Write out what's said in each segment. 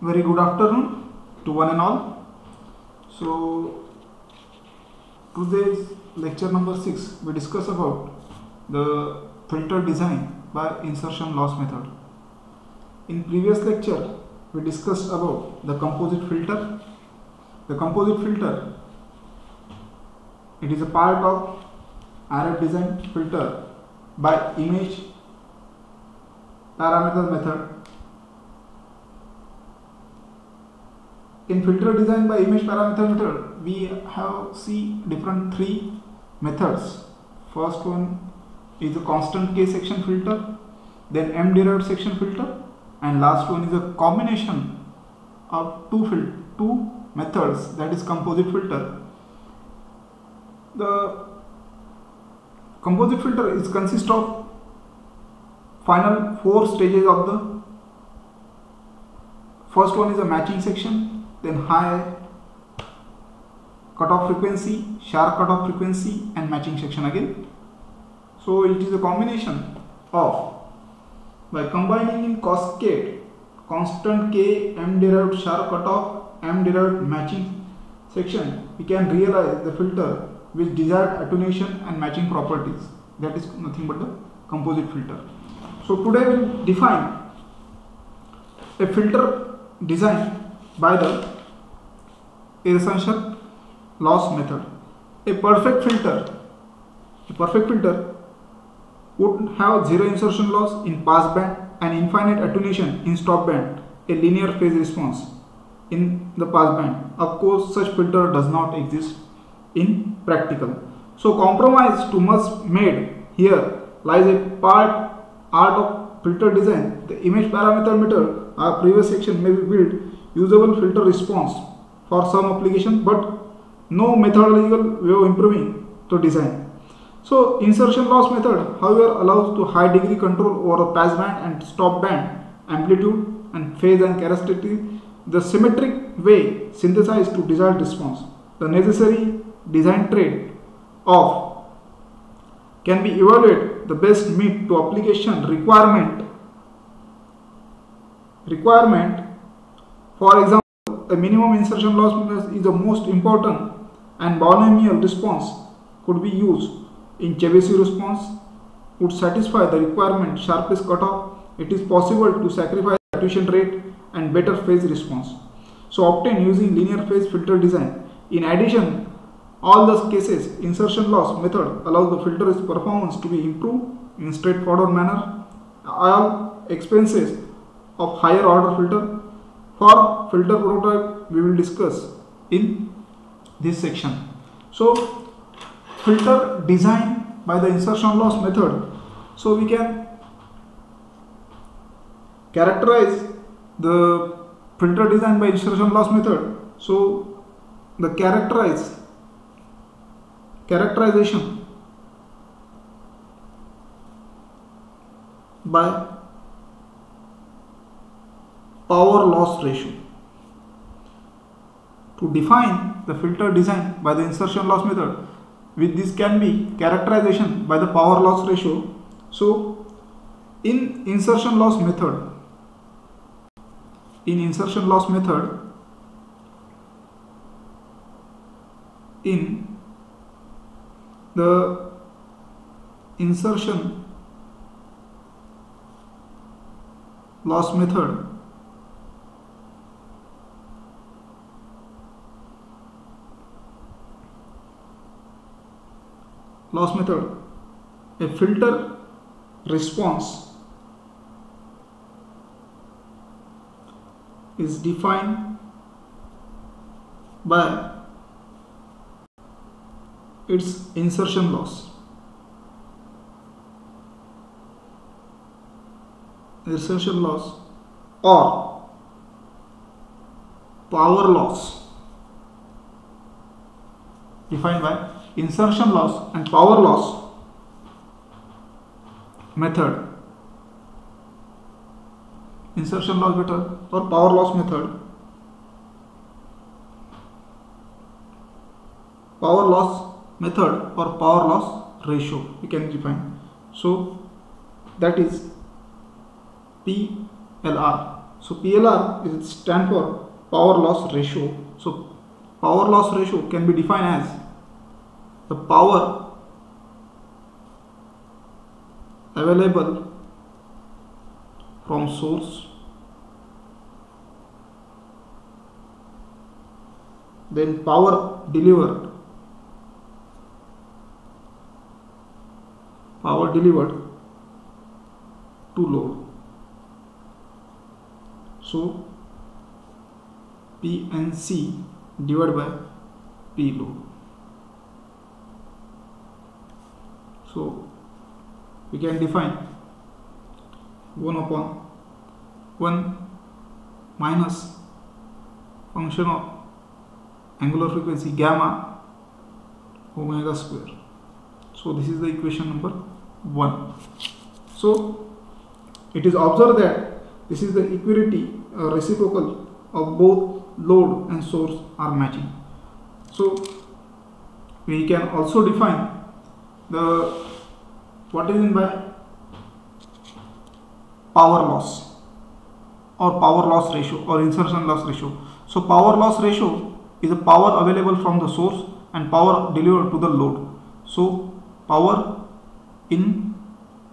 Very good afternoon to one and all. So today's lecture number 6 we discuss about the filter design by insertion loss method. In previous lecture we discussed about the composite filter. The composite filter, it is a part of RF design filter by image parameter method. In filter design by image parameter method, we have different three methods. First one is a constant K section filter, then M derived section filter, and last one is a combination of two methods, that is composite filter. The composite filter is consist of final 4 stages of the first one is a matching section, then high cutoff frequency, sharp cutoff frequency, and matching section again. So it is a combination of, by combining in cascade constant K, M derived sharp cutoff, M derived matching section, we can realize the filter with desired attenuation and matching properties. That is nothing but the composite filter. So today we will define a filter design by the insertion loss method. A perfect filter would have zero insertion loss in pass band and infinite attenuation in stop band, a linear phase response in the pass band. Of course, such filter does not exist in practical. So compromise too much made here lies a art of filter design. The image parameter method, our previous section, may be built usable filter response for some application, but no methodological way of improving the design. So insertion loss method, however, allows to high degree control over pass band and stop band amplitude and phase and characteristics. The symmetric way synthesized to desired response. The necessary design trade off can be evaluated the best meet to application requirement. For example, a minimum insertion loss is the most important, and binomial response could be used in Chebyshev response would satisfy the requirement sharpest cutoff. It is possible to sacrifice attenuation rate and better phase response, so obtain using linear phase filter design. In addition, all the cases insertion loss method allows the filter's performance to be improved in straightforward manner. All expenses of higher order filter. For filter prototype we will discuss in this section. So filter design by the insertion loss method. So we can characterize the filter design by insertion loss method. So the characterization by power loss ratio. To define the filter design by the insertion loss method, with this can be characterization by the power loss ratio. So in insertion loss method, in the insertion loss method, a filter response is defined by its insertion loss. Or power loss, defined by insertion loss and power loss method. Insertion loss method or power loss method. Power loss method or power loss ratio we can define. So that is PLR, So PLR is stand for power loss ratio. So power loss ratio can be defined as the power available from source, then power delivered to load. So PNC divided by P load. So we can define 1/1 minus function of angular frequency gamma omega square. So this is the equation number 1. So it is observed that this is the equality reciprocal of both load and source are matching. So we can also define what is meant by power loss or power loss ratio or insertion loss ratio. So power loss ratio is the power available from the source and power delivered to the load. So power in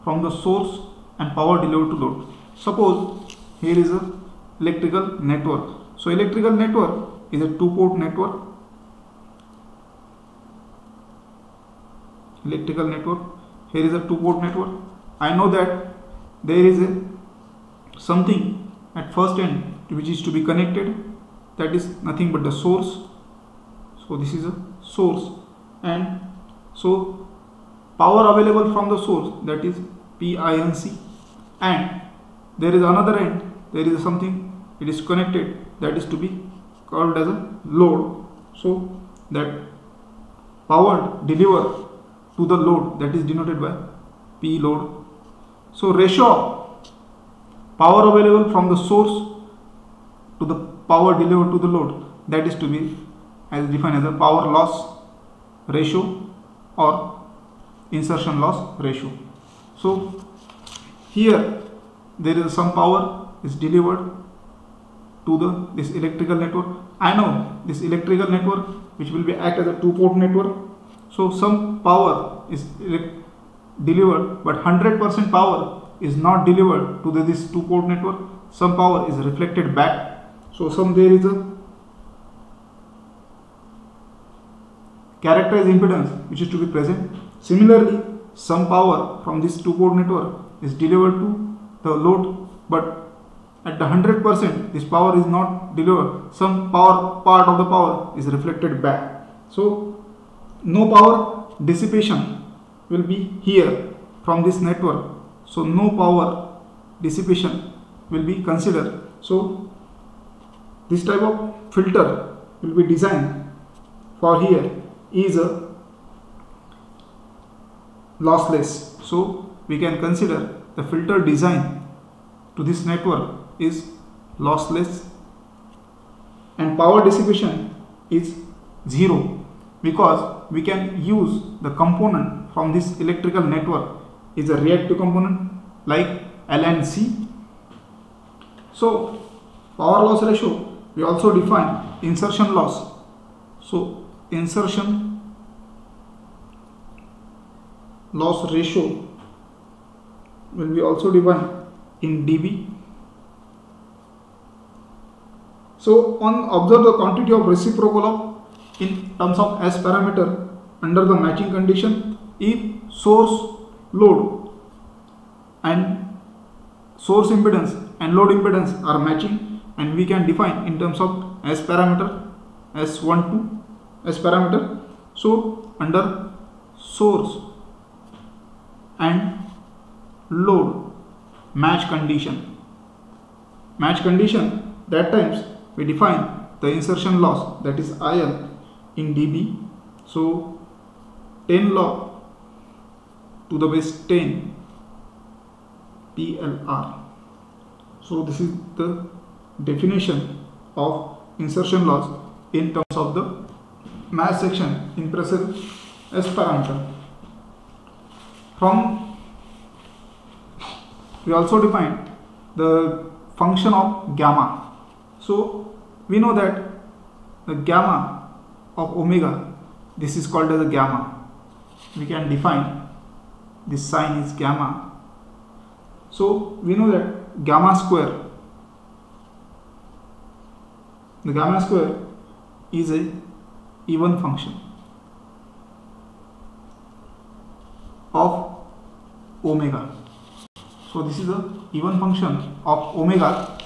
from the source and power delivered to load. Suppose here is a electrical network. So electrical network is a two-port network. Electrical network. Here is a two-port network. I know that there is something at first end which is to be connected. That is nothing but the source. So this is a source, and so power available from the source, that is PINC, and there is another end, there is something it is connected, that is to be called as a load. So that power delivered to the load, that is denoted by P load. So ratio of power available from the source to the power delivered to the load, that is to be as defined as a power loss ratio or insertion loss ratio. So here there is some power is delivered to this electrical network. I know this electrical network which will be act as a two-port network. So some power is delivered, but 100% power is not delivered to this two-port network. Some power is reflected back. So there is a characterized impedance which is to be present. Similarly, some power from this two-port network is delivered to the load, but at the 100% this power is not delivered. Some part of the power is reflected back. So no power dissipation will be here from this network. So no power dissipation will be considered. So this type of filter will be designed for here is a lossless. So we can consider the filter design to this network is lossless, and power dissipation is 0, because we can use the component from this electrical network is a reactive component like L and C. So power loss ratio, we also define insertion loss. So insertion loss ratio will be also defined in dB. So observe the quantity of reciprocal of in terms of S parameter under the matching condition. If source load and source impedance and load impedance are matching, and we can define in terms of S parameter, S12 S parameter. So under source and load match condition, that times we define the insertion loss, that is IL in dB. So 10 log to the base 10 PLR. So this is the definition of insertion loss in terms of the match section in pressure S parameter. From we also define the function of gamma. So we know that the gamma of omega, this is called as a gamma. We can define this sign is gamma. So we know that gamma square, the gamma square is a even function of omega. So this is a even function of omega.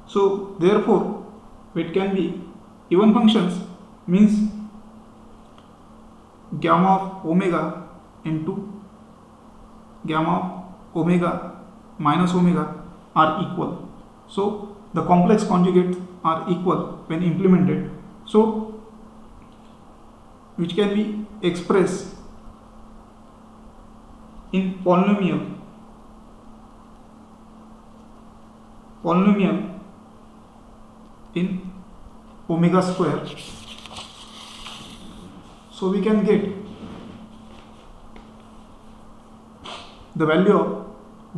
So therefore it can be even functions, means gamma of omega into gamma of omega minus omega are equal. So the complex conjugates are equal when implemented. So which can be expressed in polynomial in omega square. So we can get the value of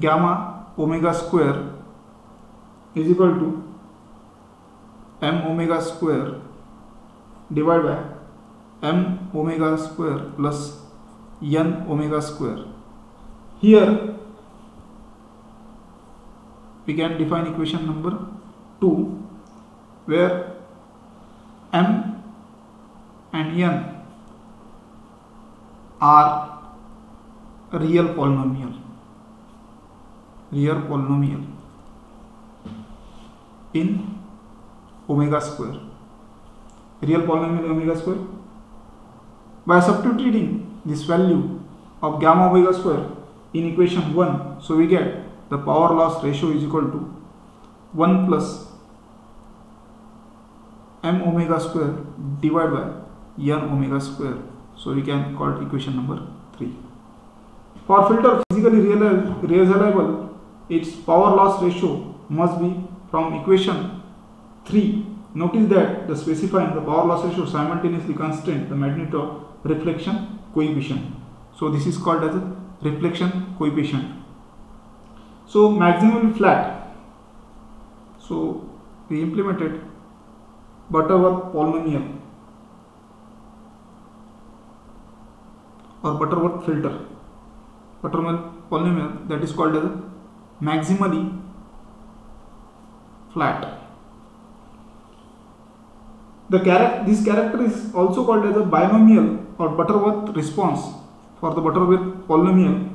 gamma omega square is equal to m omega square divided by m omega square plus n omega square. Here we can define equation number 2, where m and n are real polynomial in omega square, real polynomial omega square. By substituting this value of gamma omega square in equation 1, so we get the power loss ratio is equal to 1 plus m omega square divided by n omega square. So we can call it equation number 3. For filter physically realizable, its power loss ratio must be from equation 3. Notice that the specifying the power loss ratio simultaneously constrains the magnitude of reflection coefficient. So this is called as a reflection coefficient. So maximally flat. So we implemented Butterworth polynomial or Butterworth filter. Butterworth polynomial, that is called as maximally flat. This character is also called as a binomial or Butterworth response for the Butterworth polynomial.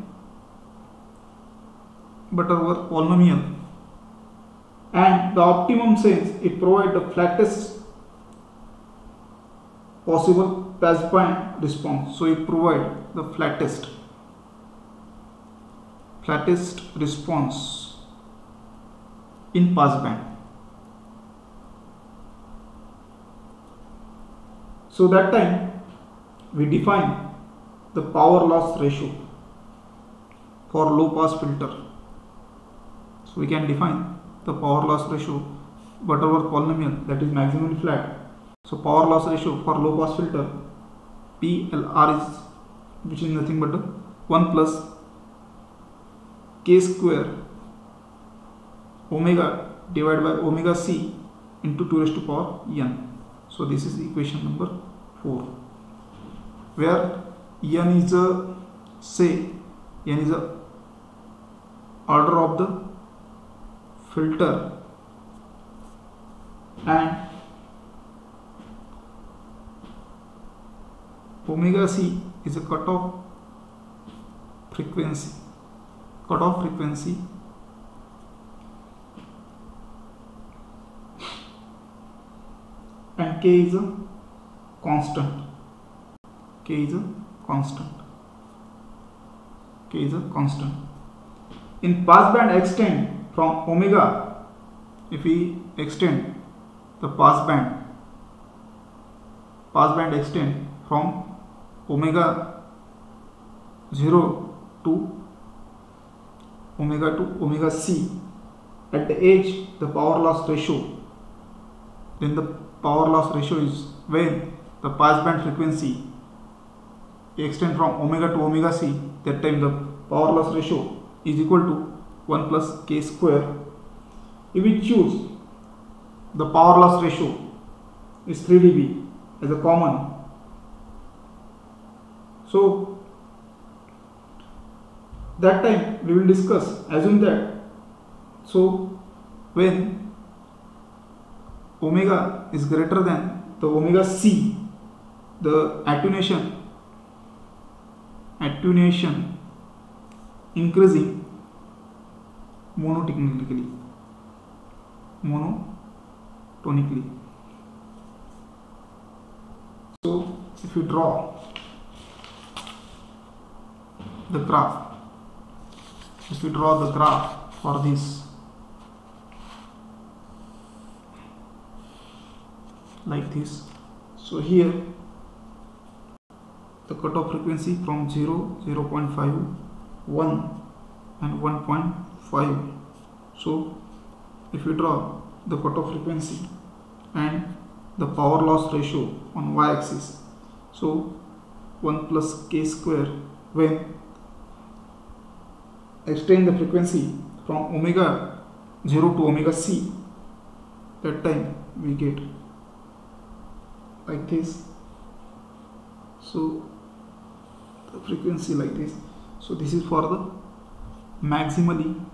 And the optimum sense, it provides the flattest possible passband response. So it provides the flattest response in passband. So that time we define the power loss ratio for low pass filter. So we can define the power loss ratio Butterworth polynomial, that is maximally flat. So power loss ratio for low pass filter PLR is, which is nothing but 1 plus k square omega divided by omega c into 2 raised to power n. So this is equation number 4, where n is a order of the filter and omega c is a cutoff frequency and k is a constant. In passband extend from omega, if we extend the passband extend from omega 0 to omega c, at the edge the power loss ratio, then the power loss ratio is when the passband frequency extend from omega to omega c, that time the power loss ratio is equal to 1 plus k square. If we choose the power loss ratio is 3 dB as a common, so that time we will discuss, assume that, so when omega is greater than the omega c, the attenuation increasing monotonically. So if you draw the graph, for this, like this, so here the cutoff frequency from 0, 0.5, 1 and 1.5. so if you draw the cutoff frequency and the power loss ratio on y-axis, so 1 plus k square, when extend the frequency from omega 0 to omega c, that time we get like this, so the frequency like this. So this is for the maximally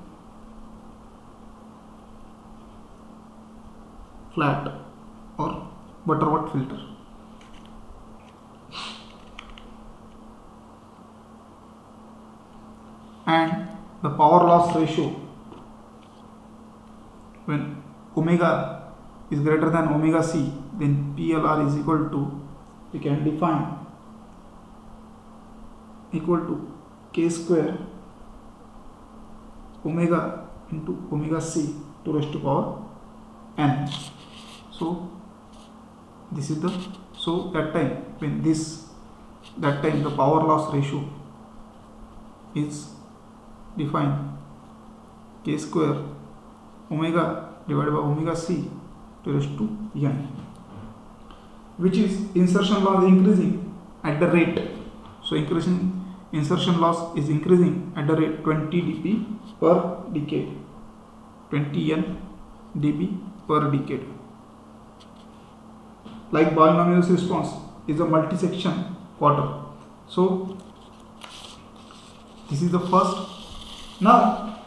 flat or butterworth filter. And the power loss ratio when omega is greater than omega c, then PLR is equal to, we can define, equal to k square omega into omega c to raised to power n. So this is the, so that time when that time the power loss ratio is defined k square omega divided by omega c to raised to n, which is insertion loss increasing at the rate, so insertion loss is increasing at the rate 20 dB per decade, 20 n dB per decade. Like Balinomial's response is a multi-section quarter. So this is the first. Now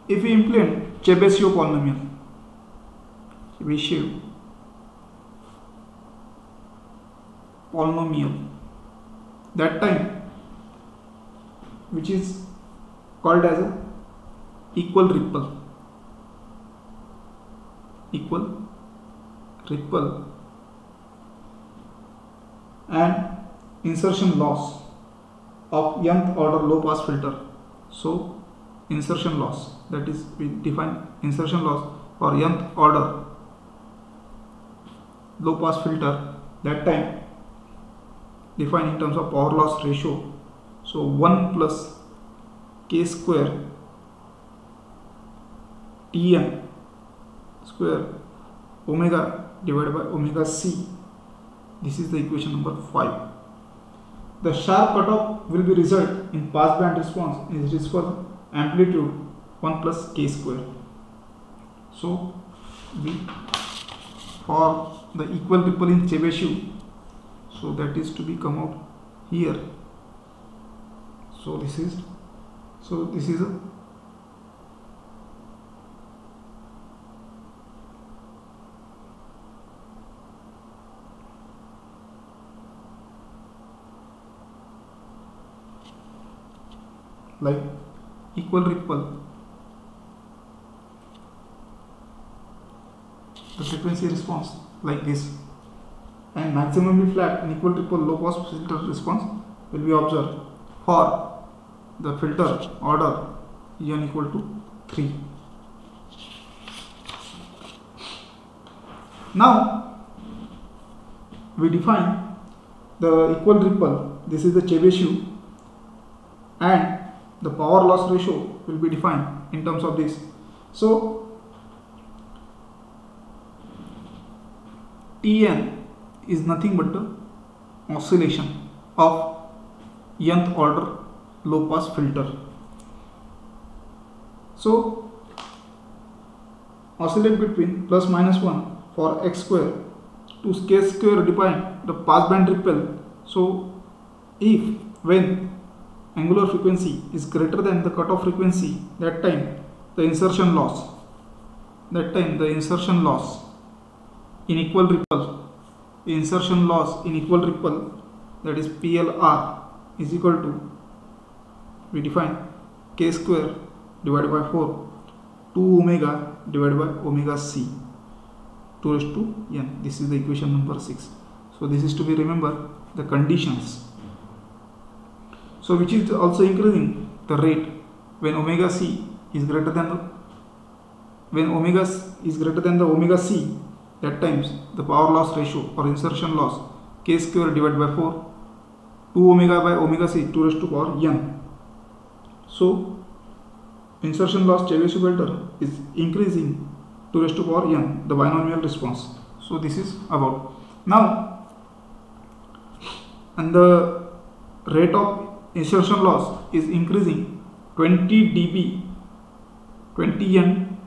if we implement Chebyshev polynomial, that time, which is called as a equal ripple and insertion loss of nth order low pass filter. So insertion loss, that is, we define insertion loss for nth order low pass filter, that time defined in terms of power loss ratio. So 1 plus k square Tn square omega divided by omega c. This is the equation number 5. The sharp cutoff will be result in passband response is for amplitude 1 plus k square. So for the equal ripple in Chebyshev, so that is to be come out here. So this is a like equal ripple, the frequency response like this, and maximally flat and equal ripple low pass filter response will be observed for the filter order n equal to 3. Now we define the equal ripple, this is the Chebyshev, and the power loss ratio will be defined in terms of this. So Tn is nothing but the oscillation of nth order low pass filter. So oscillate between plus minus 1 for x square to k square define the passband ripple. So if when angular frequency is greater than the cutoff frequency, that time the insertion loss in equal ripple, that is PLR is equal to, we define k square divided by 4 2 omega divided by omega c 2 raised to n. This is the equation number 6. So this is to be remember the conditions. So which is also increasing the rate when omega c is greater than the omega c, that times the power loss ratio or insertion loss k square divided by 4 2 omega by omega c 2 raised to power n. So insertion loss Chebyshev filter is increasing 2 raised to power n, the binomial response. So this is about. Now, and the rate of insertion loss is increasing 20 n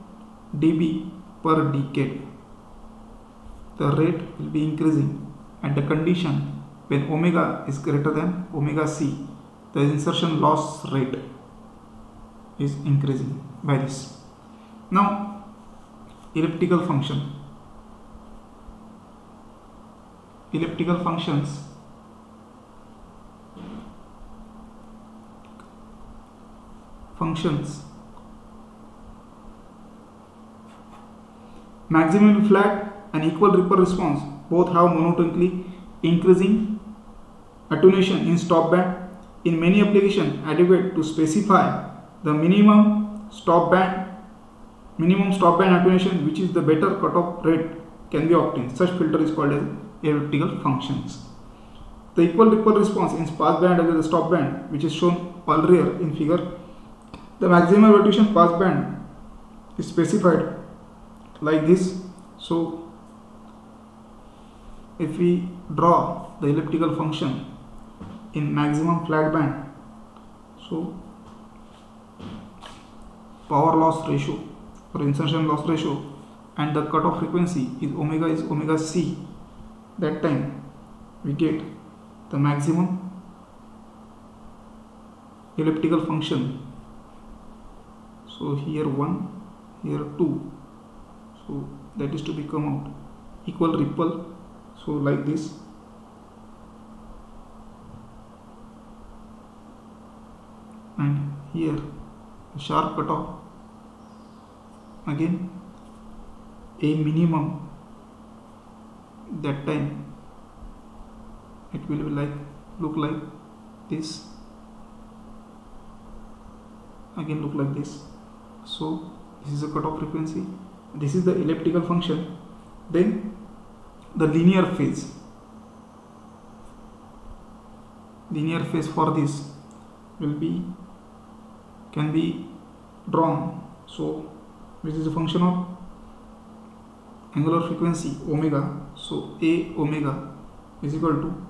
dB per decade. The rate will be increasing at the condition when omega is greater than omega c, the insertion loss rate is increasing by this. Now elliptical functions maximally flat and equal ripple response both have monotonically increasing attenuation in stop band. In many applications adequate to specify the minimum stop band attenuation, which is the better cutoff rate, can be obtained. Such filter is called as elliptical functions. The equal ripple response in pass band against the stop band, which is shown earlier in figure. The maximum attenuation pass band is specified like this. So if we draw the elliptical function in maximum flat band, so power loss ratio or insertion loss ratio and the cutoff frequency is omega c, that time we get the maximum elliptical function. So here 1, here 2, so that is to become out equal ripple, so like this. And here a sharp cutoff, again a minimum, that time it will be look like this, again look like this. So this is a cutoff frequency, this is the elliptical function. Then the linear phase for this can be drawn. So which is a function of angular frequency omega. So a omega is equal to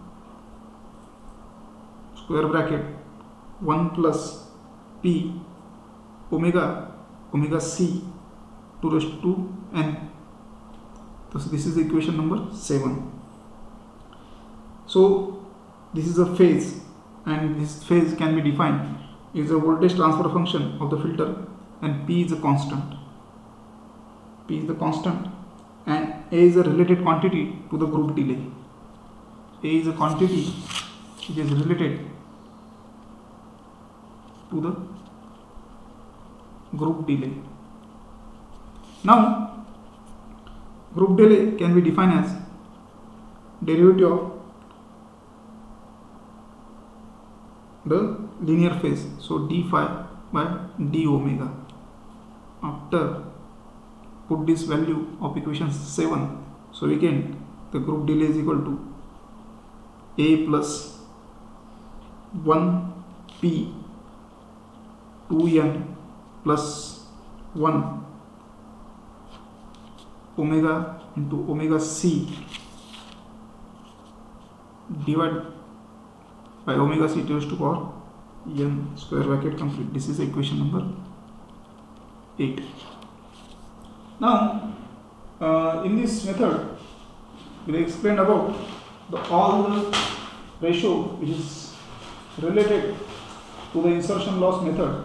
square bracket 1 plus p omega c 2 raised to n. So this is the equation number 7. So this is a phase, and this phase can be defined is a voltage transfer function of the filter, and p is a constant. And a is a related quantity to the group delay. A is a quantity which is related to the group delay. Now group delay can be defined as derivative of the linear phase, so d phi by d omega. After put this value of equation 7, so we get the group delay is equal to a plus 1 p 2n plus 1 omega into omega c divided by omega c raised to power n square bracket complete. This is equation number 8. Now in this method we will explain about all the ratio which is related to the insertion loss method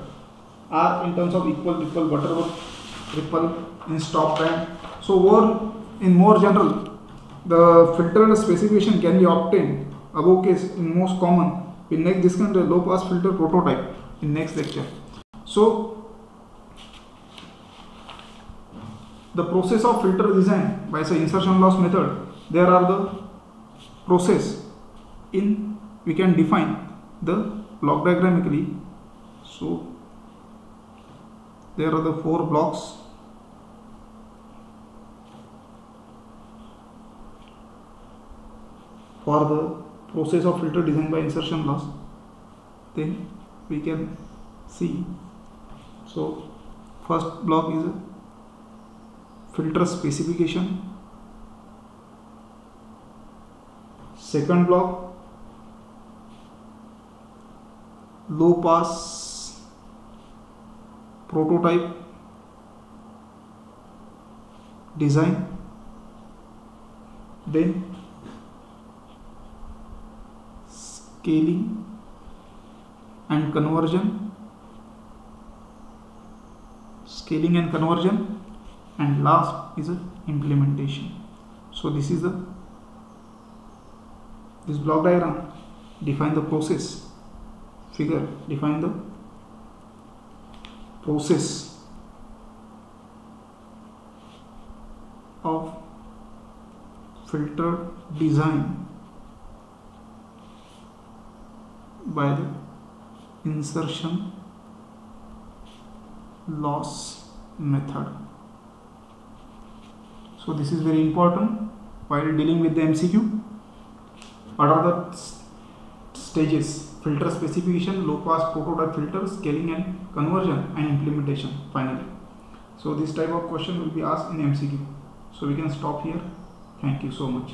are in terms of equal, ripple, butterworth, ripple in stop band. So in more general, the filter specification can be obtained above case in most common. We next discuss the low pass filter prototype in next lecture. So the process of filter design by the insertion loss method, there are the process in we can define the block diagramically. So there are the 4 blocks. For the process of filter design by insertion loss, then we can see. So first block is filter specification. Second block, low pass prototype design. Then scaling and conversion, and last is implementation. So this block diagram define the process, figure define the process of filter design by the insertion loss method. So this is very important while dealing with the MCQ. What are the stages? Filter specification, low pass prototype filter, scaling and conversion, and implementation finally. So this type of question will be asked in MCQ. So we can stop here. Thank you so much.